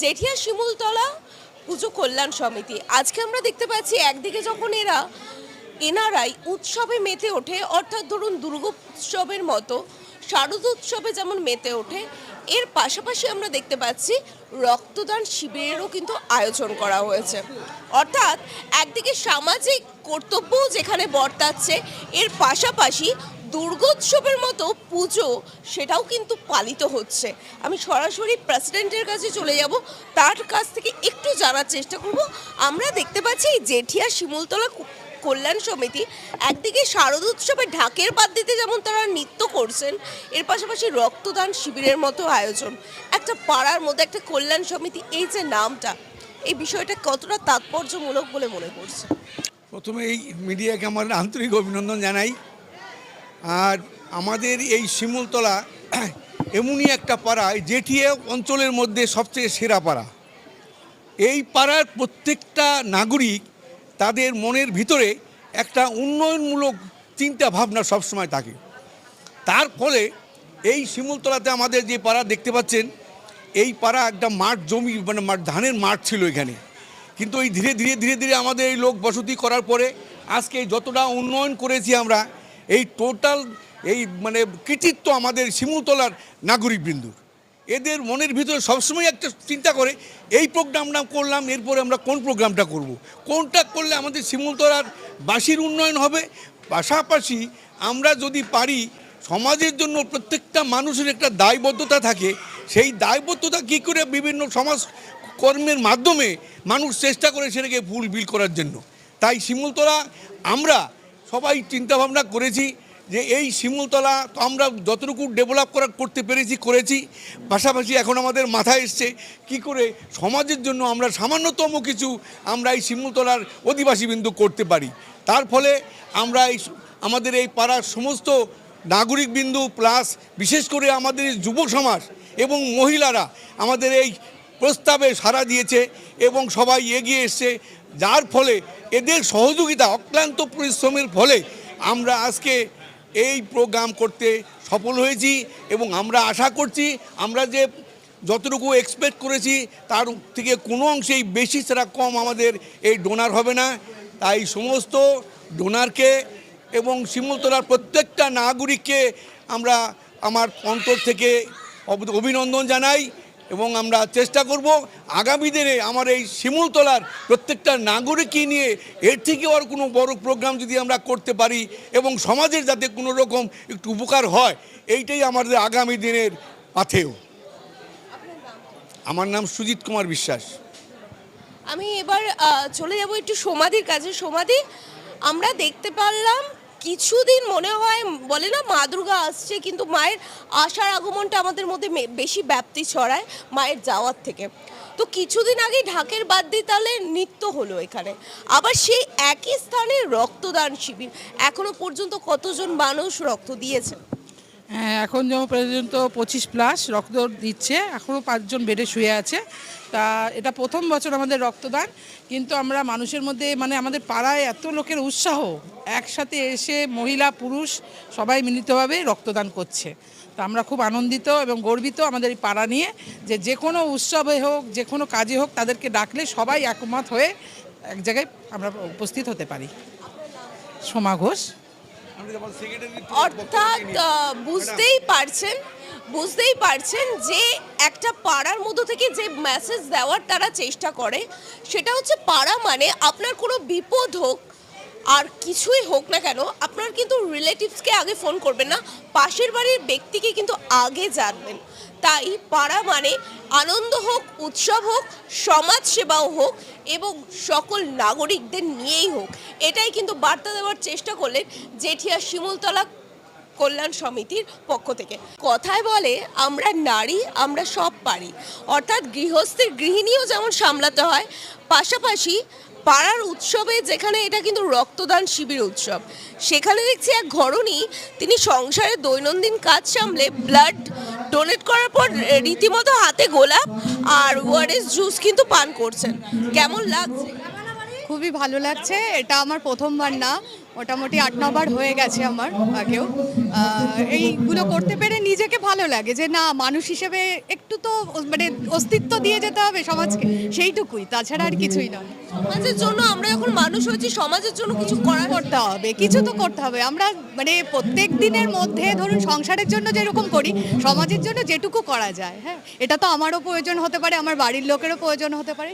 জেঠিয়া শিমুলতলা পুজো কল্যাণ সমিতি। আজকে আমরা দেখতে পাচ্ছি একদিকে যখন এনারাই উৎসবে মেতে ওঠে, অর্থাৎ ধরুন দুর্গা উৎসবের মতো শারদ উৎসবে যেমন মেতে ওঠে, এর পাশাপাশি আমরা দেখতে পাচ্ছি রক্তদান শিবিরেরও কিন্তু আয়োজন করা হয়েছে। অর্থাৎ একদিকে সামাজিক কর্তব্য যেখানে বর্তাচ্ছে, এর পাশাপাশি দুর্গোৎসবের মতো পুজো সেটাও কিন্তু পালিত হচ্ছে। আমি সরাসরি প্রেসিডেন্টের কাছে চলে যাব, তার কাছ থেকে একটু জানার চেষ্টা করব। আমরা দেখতে পাচ্ছি এই জেঠিয়া শিমুলতলা কল্যাণ সমিতি একদিকে শারদ উৎসবে ঢাকের বাদ দিতে যেমন তারা নৃত্য করছেন, এর পাশাপাশি রক্তদান শিবিরের মতো আয়োজন। একটা পাড়ার মধ্যে একটা কল্যাণ সমিতি, এই যে নামটা, এই বিষয়টা কতটা তাৎপর্যমূলক বলে মনে করছে? প্রথমে এই মিডিয়াকে আমার আন্তরিক অভিনন্দন জানাই। আর আমাদের এই শিমুলতলা এমনই একটা পাড়া, জেঠিয়া অঞ্চলের মধ্যে সবচেয়ে সেরা পাড়া। এই পাড়ার প্রত্যেকটা নাগরিক তাদের মনের ভিতরে একটা উন্নয়নমূলক চিন্তা ভাবনা সবসময় থাকে। তার ফলে এই শিমুলতলাতে আমাদের যে পাড়া দেখতে পাচ্ছেন, এই পাড়া একটা মাঠ জমি, মানে ধানের মাঠ ছিল এখানে। কিন্তু এই ধীরে ধীরে ধীরে ধীরে আমাদের এই লোক বসতি করার পরে আজকে যতটা উন্নয়ন করেছি আমরা, এই টোটাল এই মানে কৃতিত্ব আমাদের শিমুলতলার নাগরিকবৃন্দুর। এদের মনের ভিতরে সবসময় একটা চিন্তা করে এই প্রোগ্রামটা করলাম, এরপরে আমরা কোন প্রোগ্রামটা করব, কোনটা করলে আমাদের শিমুলতলার বাসীর উন্নয়ন হবে। পাশাপাশি আমরা যদি পারি, সমাজের জন্য প্রত্যেকটা মানুষের একটা দায়বদ্ধতা থাকে, সেই দায়বদ্ধতা কী করে বিভিন্ন সমাজ কর্মের মাধ্যমে মানুষ চেষ্টা করে সেটাকে ফুলফিল করার জন্য। তাই শিমুলতলা আমরা সবাই চিন্তাভাবনা করেছি যে এই শিমুলতলা তো আমরা যতটুকু ডেভেলপ করতে পেরেছি করেছি। পাশাপাশি এখন আমাদের মাথায় এসছে কি করে সমাজের জন্য আমরা সামান্যতম কিছু আমরা এই শিমুলতলার অধিবাসীবৃন্দু করতে পারি। তার ফলে আমরা আমাদের এই পাড়ার সমস্ত নাগরিকবৃন্দু প্লাস বিশেষ করে আমাদের যুব সমাজ এবং মহিলারা আমাদের এই প্রস্তাবে সাড়া দিয়েছে এবং সবাই এগিয়ে এসছে, যার ফলে এদের সহযোগিতা অক্লান্ত পরিশ্রমের ফলে আমরা আজকে এই প্রোগ্রাম করতে সফল হয়েছি। এবং আমরা আশা করছি আমরা যে যতটুকু এক্সপেক্ট করেছি তার থেকে কোনো অংশেই বেশি ছাড়া কম আমাদের এই ডোনার হবে না। তাই সমস্ত ডোনারকে এবং শিমুলতলার প্রত্যেকটা নাগরিককে আমরা আমার অন্তর থেকে অভিনন্দন জানাই। এবং আমরা চেষ্টা করব আগামী দিনে আমার এই শিমুলতলার প্রত্যেকটা নাগরিককে নিয়ে এর থেকে আর কোনো বড় প্রোগ্রাম যদি আমরা করতে পারি এবং সমাজের যাতে কোনো রকম একটু উপকার হয়, এইটাই আমাদের আগামী দিনের পাথেয়। আমার নাম সুজিত কুমার বিশ্বাস। আমি এবার চলে যাব একটু সমাধির কাছে। সমাধি, আমরা দেখতে পারলাম কিছুদিন মনে হয় বলে না মা দুর্গা আসছে, কিন্তু মায়ের আসার আগমনটা আমাদের মধ্যে বেশি ব্যাপ্তি ছড়ায় মায়ের যাওয়ার থেকে। তো কিছুদিন আগে ঢাকের বাদ্যি তালে নৃত্য হলো এখানে, আবার সেই একই স্থানে রক্তদান শিবির। এখনো পর্যন্ত কতজন মানুষ রক্ত দিয়েছে? হ্যাঁ, এখন যেমন পর্যন্ত 25+ রক্ত দিচ্ছে, এখনও 5 জন বেডে শুয়ে আছে। তা এটা প্রথম বছর আমাদের রক্তদান, কিন্তু আমরা মানুষের মধ্যে মানে আমাদের পাড়ায় এত লোকের উৎসাহ, একসাথে এসে মহিলা পুরুষ সবাই মিলিতভাবে রক্তদান করছে। তা আমরা খুব আনন্দিত এবং গর্বিত আমাদের এই পাড়া নিয়ে, যে কোনো উৎসবে হোক যে কোনো কাজে হোক তাদেরকে ডাকলে সবাই একমত হয়ে এক জায়গায় আমরা উপস্থিত হতে পারি। সোমা ঘোষ। অর্থাৎ বুঝতেই পারছেন যে একটা পাড়ার মধ্য থেকে যে মেসেজ দেওয়ার তারা চেষ্টা করে, সেটা হচ্ছে পাড়া মানে আপনার কোনো বিপদ হোক আর কিছুই হোক না কেন, আপনার কিন্তু রিলেটিভসকে আগে ফোন করবেন না, পাশের বাড়ির ব্যক্তিকে কিন্তু আগে জানবেন। তাই পাড়া মানে আনন্দ হোক, উৎসব হোক, সমাজ সেবাও হোক এবং সকল নাগরিকদের নিয়েই হোক, এটাই কিন্তু বার্তা দেওয়ার চেষ্টা করলেন জেঠিয়া শিমুলতলা কল্যাণ সমিতির পক্ষ থেকে। কথায় বলে আমরা নারী আমরা সব পারি, অর্থাৎ গৃহস্থের গৃহিণীও যেমন সামলাতে হয়, পাশাপাশি পাড়ার উৎসবে যেখানে এটা কিন্তু রক্তদান শিবির উৎসব, সেখানে দেখছি এক ঘরণী তিনি সংসারে দৈনন্দিন কাজ সামলে ব্লাড ডোনেট করার পর রীতিমতো হাতে গোলাপ আর ওআরএস জুস কিন্তু পান করছেন। কেমন লাগছে? খুবই ভালো লাগছে। এটা আমার প্রথমবার না, মোটামুটি 8-9 বার হয়ে গেছে আমার আগেও। এইগুলো করতে পেরে নিজেকে ভালো লাগে যে না, মানুষ হিসেবে একটু তো মানে অস্তিত্ব দিয়ে যেতে হবে সমাজকে, সেইটুকুই, তাছাড়া আর কিছুই নয়। সমাজের জন্য আমরা যখন মানুষ হয়েছি, সমাজের জন্য কিছু করতে হবে, কিছু তো করতে হবে। আমরা মানে প্রত্যেক দিনের মধ্যে ধরুন সংসারের জন্য যেরকম করি, সমাজের জন্য যেটুকু করা যায়, হ্যাঁ, এটা তো আমারও প্রয়োজন হতে পারে, আমার বাড়ির লোকেরও প্রয়োজন হতে পারে,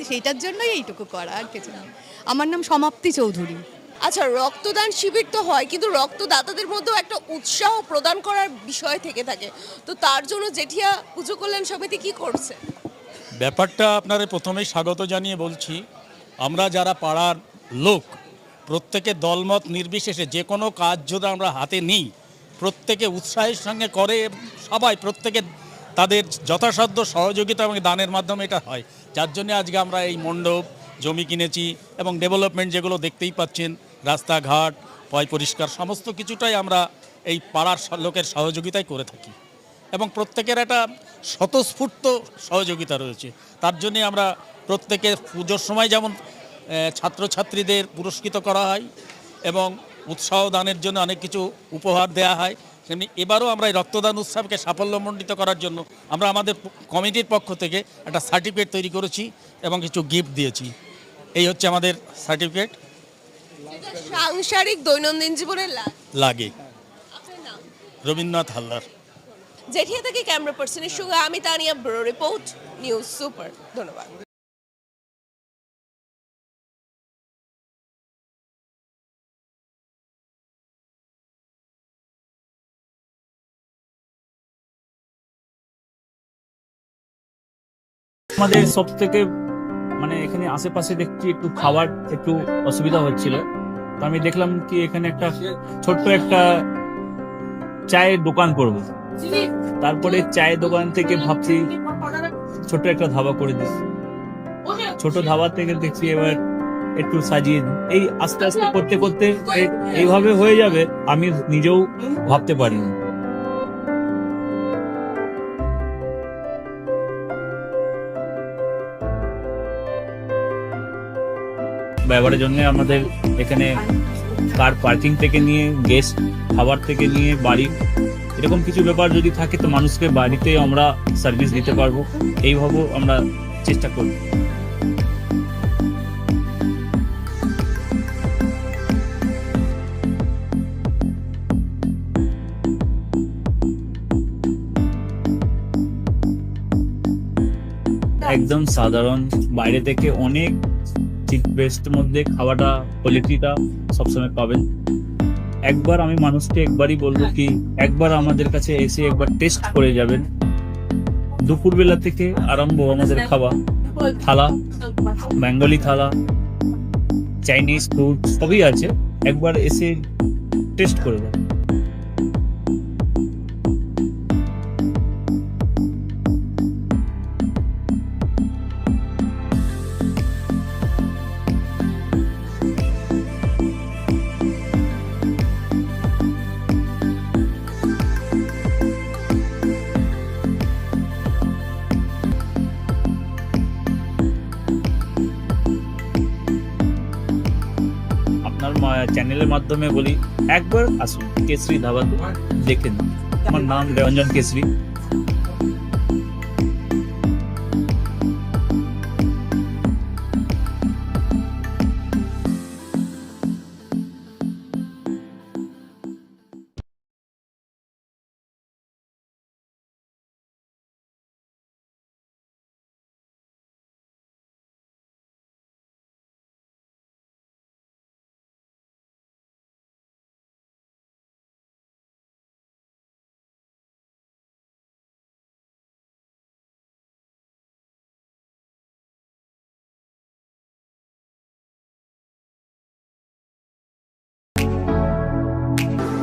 সেইটার জন্যই এইটুকু করা, আর কিছু না। আমার নাম সমাপ্তি চৌধুরী। আচ্ছা, রক্তদান শিবির তো হয়, কিন্তু রক্তদাতাদের মধ্যেও একটা উৎসাহ প্রদান করার বিষয় থেকে থাকে, তো তার জন্য জেঠিয়া পুজো কল্যাণ সমিতি কি করছে? ব্যাপারটা আপনারা প্রথমেই স্বাগত জানিয়ে বলছি, আমরা যারা পাড়ার লোক প্রত্যেকে দলমত নির্বিশেষে যে কোনো কাজ যদি আমরা হাতে নিই, প্রত্যেকে উৎসাহের সঙ্গে করে, সবাই প্রত্যেকে তাদের যথাসাধ্য সহযোগিতা এবং দানের মাধ্যমে এটা হয়। যার জন্য আজকে আমরা এই মণ্ডপ, জমি কিনেছি এবং ডেভেলপমেন্ট যেগুলো দেখতেই পাচ্ছেন, রাস্তাঘাট, পয় পরিষ্কার, সমস্ত কিছুটাই আমরা এই পাড়ার লোকের সহযোগিতায় করে থাকি এবং প্রত্যেকের একটা স্বতঃস্ফূর্ত সহযোগিতা রয়েছে। তার জন্যে আমরা প্রত্যেকে পুজোর সময় যেমন ছাত্রছাত্রীদের পুরস্কৃত করা হয় এবং উৎসাহ দানের জন্য অনেক কিছু উপহার দেওয়া হয়, তেমনি এবারও আমরা এই রক্তদান উৎসবকে সাফল্যমণ্ডিত করার জন্য আমরা আমাদের কমিটির পক্ষ থেকে একটা সার্টিফিকেট তৈরি করেছি এবং কিছু গিফট দিয়েছি। এই হচ্ছে আমাদের সার্টিফিকেট। সাংসারিক দৈনন্দিন জীবনে লাগে। আপনার নাম? রবীন্দ্রনাথ হালদার। জেঠিয়া থেকে ক্যামেরা পার্সনের সঙ্গে আমি Tania, bureau report, news super. ধন্যবাদ। আমাদের সব থেকে মানে এখানে আশেপাশে দেখছি একটু খাবার একটু অসুবিধা হচ্ছিল, তো আমি দেখলাম কি এখানে একটা ছোট্ট একটা চায়ের দোকান করব। তারপরে চায়ের দোকান থেকে ভাবছি ছোট একটা ধাবা করে দিই। ছোট ধাবা থেকে দেখছি এবার একটু সাজিয়ে এই আস্তে আস্তে করতে করতে এইভাবে হয়ে যাবে, আমি নিজেও ভাবতে পারিনি। ব্যবহারের জন্য আমাদের এখানে কার পার্কিং থেকে নিয়ে গেস্ট খাবার থেকে নিয়ে বাড়ি, এরকম কিছু ব্যাপার যদি থাকে তো মানুষকে বাড়িতে আমরা সার্ভিস দিতে পারবো, এইভাবে আমরা চেষ্টা করব। একদম সাধারণ, বাইরে থেকে অনেক চিপ বেস্ট মধ্যে খাওয়াটা কোয়ালিটিটা সবসময় পাবেন। একবার আমি মানুষকে একবারই বলবো কি একবার আমাদের কাছে এসে একবার টেস্ট করে যাবেন। দুপুরবেলা থেকে আরম্ভ আমাদের খাওয়া, থালা, বেঙ্গলি থালা, চাইনিজ ফুড সবই আছে, একবার এসে টেস্ট করে যাবেন। চ্যানেলের মাধ্যমে বলি একবার আসুন কেশরী ধাবা দেখে নিন। আমার নাম Ranjan Keshari.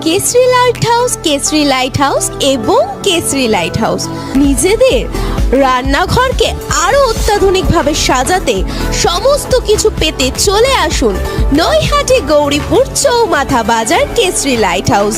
Keshari lighthouse, Keshari lighthouse এবং কেশরী লাইট হাউস নিজেদের রান্নাঘরকে আরো অত্যাধুনিকভাবে সাজাতে সমস্ত কিছু পেতে চলে আসুন নৈহাটি গৌরীপুর চৌমাথা বাজার কেশরী লাইট হাউস।